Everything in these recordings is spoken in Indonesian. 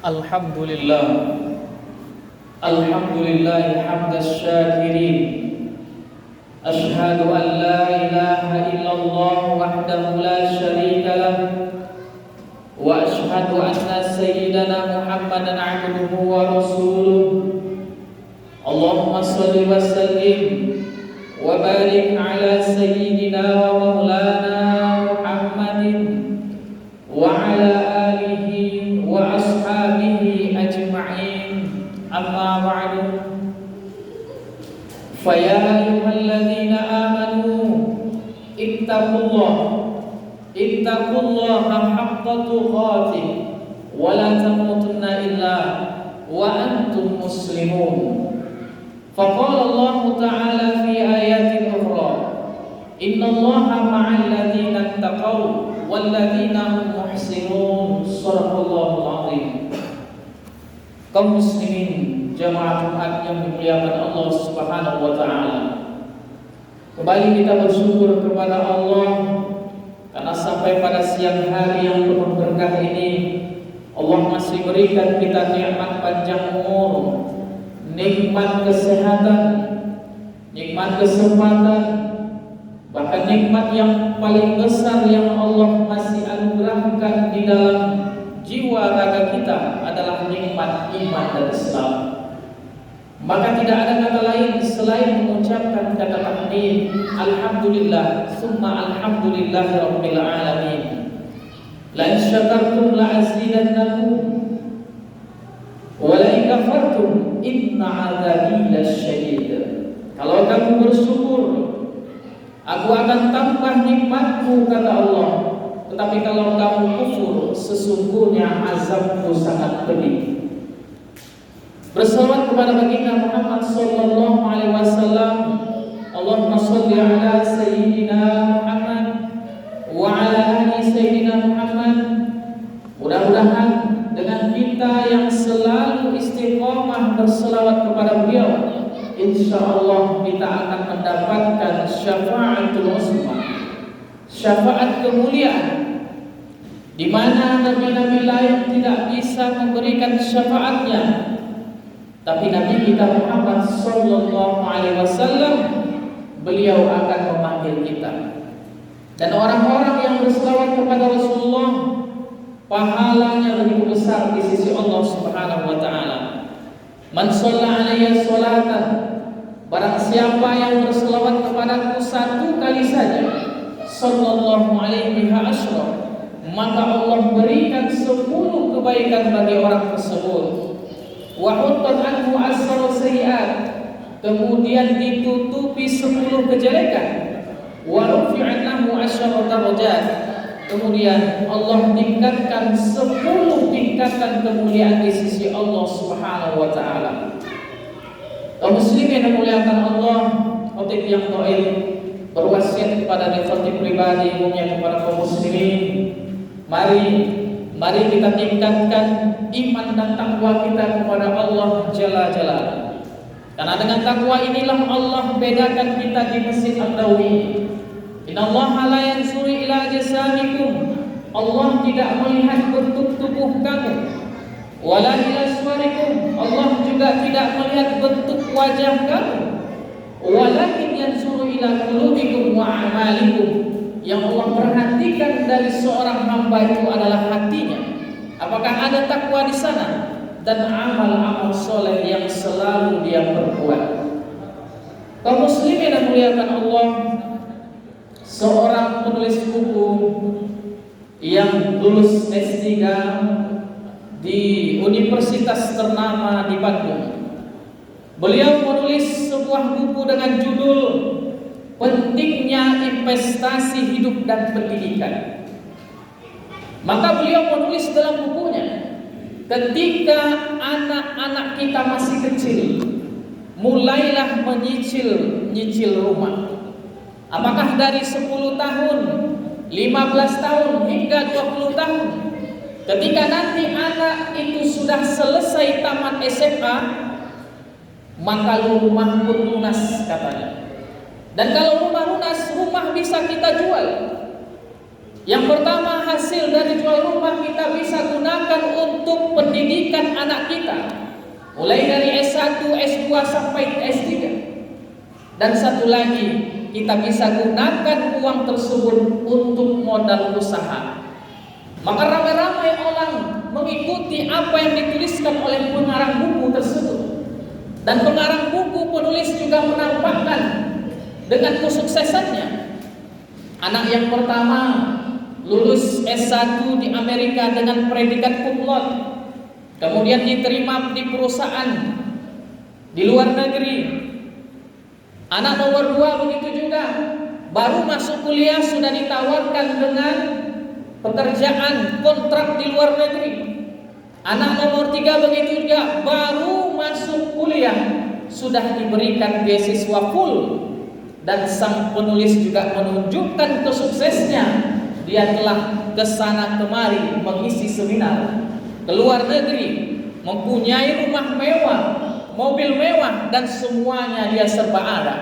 Alhamdulillah, Alhamdulillah hamdas syakirin. Ashhadu an la ilaha illallah wahdahu la syarika lah, wa ashhadu anna sayyidana Muhammadan abduhu wa rasuluh. Allahumma salli wa sallim wa barik ala sayyidina wa maulana Muhammadin wa ala alihi wa ashabihi ajma'in. Amma ba'du. Fa ya ayyuhalladzina amanu ittaqullaha haqqa tuqatih wa la tamutunna illa wa antum muslimun. Faqala Allah Ta'ala fi ayatin ukhra, innallaha ma'al ladzina ittaqaw wal ladzina hum muhsinun. Shadaqallahul azim. Kaum muslimin jamaah Jumat yang dimuliakan Allah Subhanahu wa taala, kembali kita bersyukur kepada Allah karena sampai pada siang hari yang penuh berkah ini Allah masih berikan kita nikmat panjang umur, nikmat kesehatan, nikmat kesempatan, bahkan nikmat yang paling besar yang Allah masih anugerahkan di dalam jiwa raga kita adalah nikmat iman dan Islam. Maka tidak ada kata lain selain mengucapkan kata tahmid, alhamdulillah, summa alhamdulillahi rabbil alamin. La in syakartum la azidannakum wa la in kafartum inna adzabi lasyadid. Kalau kamu bersyukur, aku akan tambah nikmatku, kata Allah. Tetapi kalau kamu kufur, sesungguhnya azabku sangat pedih. Bersalawat kepada baginda Muhammad sallallahu alaihi wasallam. Allahumma shalli ala sayyidina Muhammad wa ala ali sayyidina Muhammad. Mudah-mudahan dengan kita yang selalu istiqomah berselawat kepada beliau, insyaallah kita akan mendapatkan syafaatul uzma, syafaat kemuliaan, di mana nabi-nabi lain tidak bisa memberikan syafaatnya, tapi Nabi kita Muhammad sallallahu alaihi wasallam, beliau akan memanggil kita. Dan orang-orang yang berselawat kepada Rasulullah, pahalanya begitu besar di sisi Allah Subhanahu wa taala. Man shalla alayya sholatan, barang siapa yang berselawat kepadaku satu kali saja, sallallahu alaihi asyra, maka Allah berikan 10 kebaikan bagi orang tersebut. Wa huttat anhu asru sayyi'at, kemudian ditutupi 10 kejelekan. Wa rufi'at lahu asyra darajat, kemudian Allah tingkatkan 10 tingkatan kemuliaan di sisi Allah Subhanahu wa taala. Kaum muslimin yang dimuliakan Allah, khotib yang dhaif berwasiat kepada khotib pribadi umumnya kepada kaum muslimin, Mari kita tingkatkan iman dan takwa kita kepada Allah Jalla Jalaluhu. Karena dengan takwa inilah Allah bedakan kita di Masjid An-Nabawi. Innallaha la yanzuru ila ajsamikum, Allah tidak melihat bentuk tubuh kamu. Wala ila suwarikum, Allah juga tidak melihat bentuk wajah kamu. Walakin yanzuru ila qulubikum wa a'malikum. Yang Allah perhatikan dari seorang hamba itu adalah hatinya. Apakah ada takwa di sana dan amal-amal soleh yang selalu dia perbuat. Kaum muslimin yang dimuliakan Allah, seorang penulis buku yang lulus S3 di universitas ternama di Bandung, beliau menulis sebuah buku dengan judul Pentingnya Investasi Hidup dan Pendidikan. Maka beliau menulis dalam bukunya, ketika anak-anak kita masih kecil, mulailah menyicil rumah. Apakah dari 10 tahun, 15 tahun hingga 20 tahun? Ketika nanti anak itu sudah selesai tamat SMA, maka rumah pun lunas, katanya. Dan kalau rumah lunas, rumah bisa kita jual. Yang pertama, hasil dari jual rumah kita bisa gunakan untuk pendidikan pendidikan anak kita mulai dari S1, S2 sampai S3. Dan satu lagi, kita bisa gunakan uang tersebut untuk modal usaha. Maka ramai-ramai orang mengikuti apa yang dituliskan oleh pengarang buku tersebut. Dan pengarang buku penulis juga menampakkan dengan kesuksesannya. Anak yang pertama lulus S1 di Amerika dengan predikat cum laude, kemudian diterima di perusahaan di luar negeri. Anak nomor 2 begitu juga, baru masuk kuliah sudah ditawarkan dengan pekerjaan kontrak di luar negeri. Anak nomor 3 begitu juga, baru masuk kuliah sudah diberikan beasiswa full. Dan sang penulis juga menunjukkan kesuksesnya. Dia telah kesana kemari mengisi seminar ke luar negeri, mempunyai rumah mewah, mobil mewah, dan semuanya dia serba ada.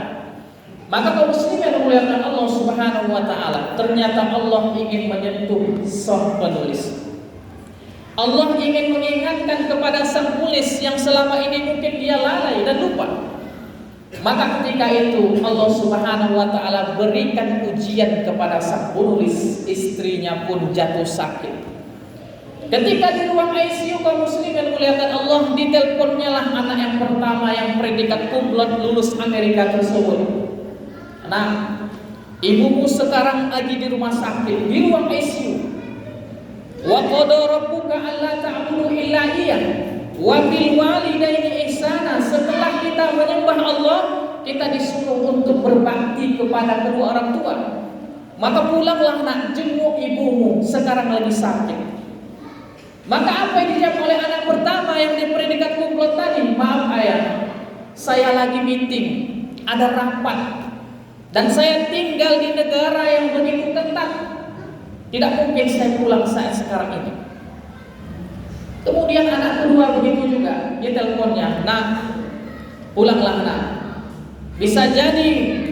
Maka kaum muslimin yang dimuliakan Allah Subhanahu wa taala, ternyata Allah ingin menyentuh sang penulis. Allah ingin mengingatkan kepada sang penulis yang selama ini mungkin dia lalai dan lupa. Maka ketika itu Allah Subhanahu wa taala berikan ujian kepada sang penulis, istrinya pun jatuh sakit. Ketika di ruang ICU kaum muslimin yang dimuliakan Allah, diteleponnya lah anak yang pertama yang predikat cum laude lulus Amerika tersebut. Nah, ibumu sekarang lagi di rumah sakit, di ruang ICU. Wa qad rabbuka alla ta'budu illa iyyah wa bil walidaini ihsana. Setelah kita menyembah Allah, kita disuruh untuk berbakti kepada kedua orang tua. Maka pulanglah nak, jenguk ibumu, sekarang lagi sakit. Maka apa yang dijawab oleh anak pertama yang di predikat cum laude tadi? Maaf ayah, saya lagi meeting, ada rapat, dan saya tinggal di negara yang begitu ketat. Tidak mungkin saya pulang saat sekarang ini. Kemudian anak kedua begitu juga, dia teleponnya, nah pulanglah nak. Bisa jadi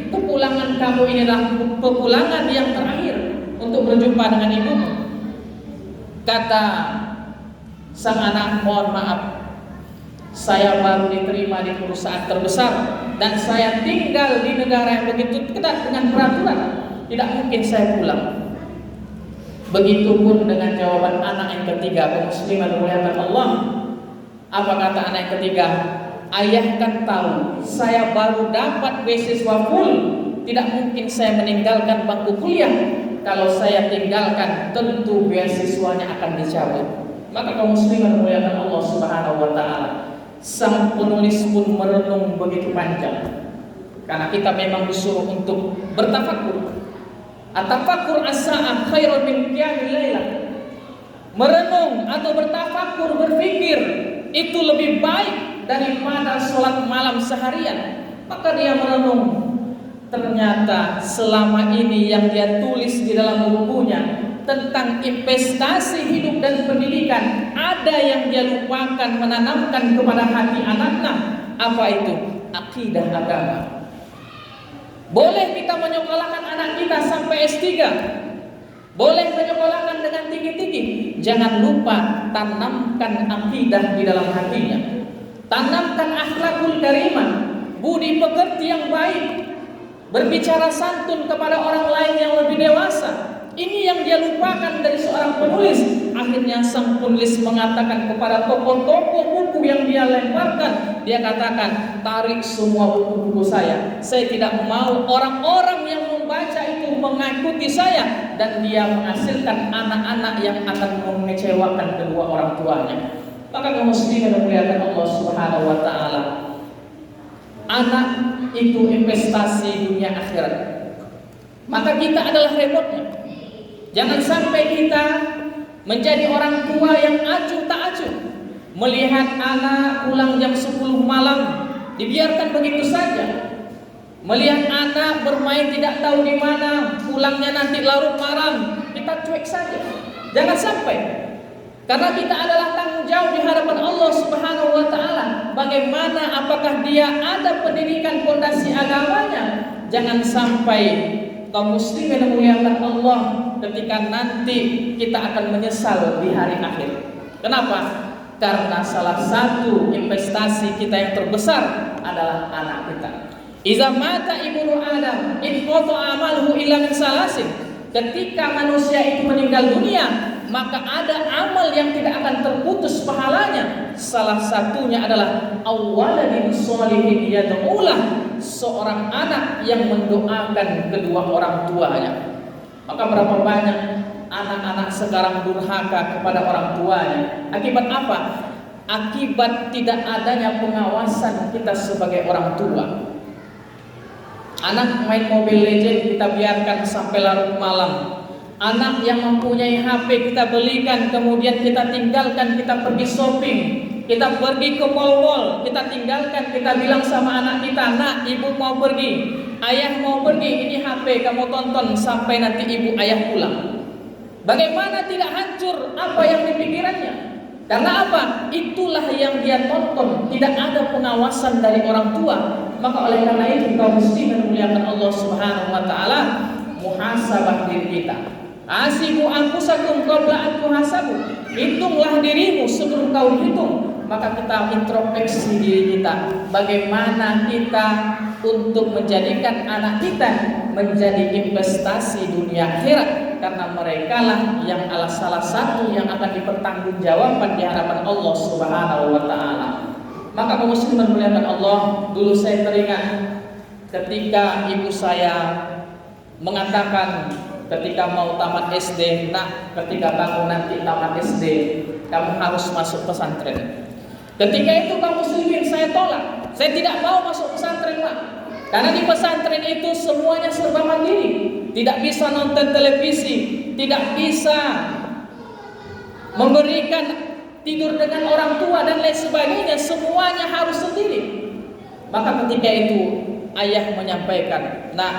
kepulangan kamu ini adalah kepulangan yang terakhir untuk berjumpa dengan ibumu. Kata sang anak, mohon maaf, saya baru diterima di perusahaan terbesar dan saya tinggal di negara yang begitu ketat dengan peraturan, tidak mungkin saya pulang. Begitupun dengan jawaban anak yang ketiga, kaum muslimin dimuliakan Allah. Apa kata anak yang ketiga? Ayah kan tahu saya baru dapat beasiswa full, tidak mungkin saya meninggalkan bangku kuliah. Kalau saya tinggalkan, tentu beasiswanya akan dicabut. Maka kaum muslimin dimuliakan Allah Subhanahu wa taala, sang penulis pun merenung begitu panjang. Karena kita memang disuruh untuk bertafakur. At-tafakkur as-sa'ah khairun min qiyamil lailah. Merenung atau bertafakur, berpikir itu lebih baik daripada sholat malam seharian. Maka dia merenung, ternyata selama ini yang dia tulis di dalam bukunya tentang investasi hidup dan pendidikan, ada yang dia lupakan menanamkan kepada hati anaknya. Apa itu? Akidah agama. Boleh kita menyekolahkan anak kita sampai S3, boleh menyekolahkan dengan tinggi-tinggi, jangan lupa tanamkan akidah di dalam hatinya. Tanamkan akhlakul karimah, budi pekerti yang baik, berbicara santun kepada orang lain yang lebih dewasa. Ini yang dia lupakan dari seorang penulis. Akhirnya sang penulis mengatakan kepada toko-toko buku yang dia lemparkan, dia katakan, tarik semua buku-buku saya. Saya tidak mau orang-orang yang membaca itu mengikuti saya, dan dia menghasilkan anak-anak yang akan mengecewakan kedua orang tuanya. Maka kaum muslimin dimuliakan Allah Subhanahu wa taala, anak itu investasi dunia akhirat. Maka kita adalah remote-nya. Jangan sampai kita menjadi orang tua yang acuh tak acuh, melihat anak pulang jam 10 malam dibiarkan begitu saja, melihat anak bermain tidak tahu di mana, pulangnya nanti larut malam, kita cuek saja. Jangan sampai, karena kita adalah tanggung jawab di hadapan Allah Subhanahu wa taala. Bagaimana, apakah dia ada pendidikan fondasi agamanya? Jangan sampai kaum muslimin yang dimuliakan Allah, ketika nanti kita akan menyesal di hari akhir. Kenapa? Karena salah satu investasi kita yang terbesar adalah anak kita. Iza mata ibnu Adam inqata amaluhu illa min salasin. Ketika manusia itu meninggal dunia, maka ada amal yang tidak akan terputus pahalanya. Salah satunya adalah awwaladin sholihin yad'ulah, seorang anak yang mendoakan kedua orang tuanya. Maka berapa banyak anak-anak sekarang durhaka kepada orang tuanya. Akibat apa? Akibat tidak adanya pengawasan kita sebagai orang tua. Anak main Mobile Legends kita biarkan sampai larut malam. Anak yang mempunyai HP kita belikan, kemudian kita tinggalkan, kita pergi shopping, kita pergi ke mall-mall, kita tinggalkan, kita bilang sama anak kita, "Nak, ibu mau pergi, ayah mau pergi, ini HP kamu tonton sampai nanti ibu ayah pulang." Bagaimana tidak hancur apa yang dipikirannya? Karena apa? Itulah yang dia tonton. Tidak ada pengawasan dari orang tua. Maka oleh karena itu kaum muslimin memuliakan Allah Subhanahu wa taala, muhasabah diri kita. Hasibu anfusakum qabla an tuhasabu. Hitunglah dirimu sebelum kau dihitung. Maka kita introspeksi diri kita. Bagaimana kita untuk menjadikan anak kita menjadi investasi dunia akhirat. Karena mereka lah yang salah satu yang akan dipertanggungjawabkan di hadapan Allah Subhanahu wa taala. Maka kaum muslimin memuliakan Allah, dulu saya teringat ketika ibu saya mengatakan ketika mau tamat SD, "Nak, ketika kamu nanti tamat SD, kamu harus masuk pesantren." Ketika itu kaum muslimin saya tolak. Saya tidak mau masuk pesantren, Pak. Karena di pesantren itu semuanya serba mandiri. Tidak bisa nonton televisi, tidak bisa memberikan tidur dengan orang tua dan lain sebagainya, semuanya harus sendiri. Maka ketika itu ayah menyampaikan, "Nak,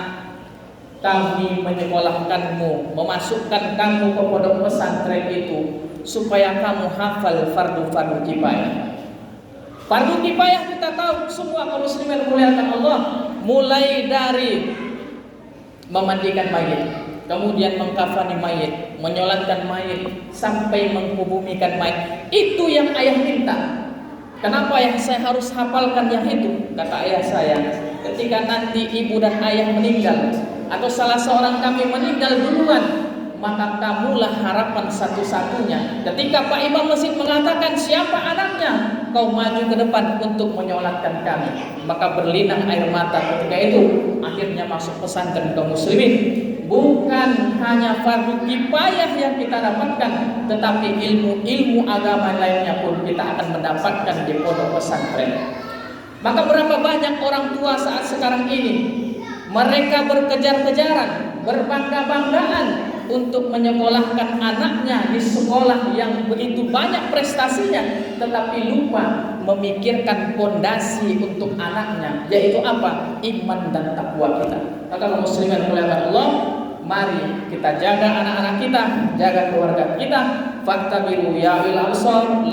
kami menyekolahkanmu, memasukkan kamu ke pondok pesantren itu supaya kamu hafal fardu-fardu kifayah." Fardu kifayah kita tahu semua kaum muslimin memuliakan Allah, mulai dari memandikan mayit, kemudian mengkafani mayit, menyolatkan mayit, sampai menghubumikan mayit. Itu yang ayah minta. Kenapa ayah saya harus hafalkan yang itu? Kata ayah saya, ketika nanti ibu dan ayah meninggal, atau salah seorang kami meninggal duluan, maka kamulah harapan satu-satunya. Ketika Pak Imam Masjid mengatakan siapa anaknya, kau maju ke depan untuk menyolatkan kami. Maka berlinang air mata ketika itu. Akhirnya masuk pesantren kaum muslimin. Bukan hanya fardu kifayah yang kita dapatkan, tetapi ilmu-ilmu agama lainnya pun kita akan mendapatkan di pondok pesantren. Maka berapa banyak orang tua saat sekarang ini, mereka berkejar-kejaran, berbangga-banggaan untuk menyekolahkan anaknya di sekolah yang begitu banyak prestasinya, tetapi lupa memikirkan fondasi untuk anaknya, yaitu apa? Iman dan takwa kita. Maka kaum muslimin muliakan Allah, mari kita jaga anak-anak kita, jaga keluarga kita. Fattabiru ya ulil absar.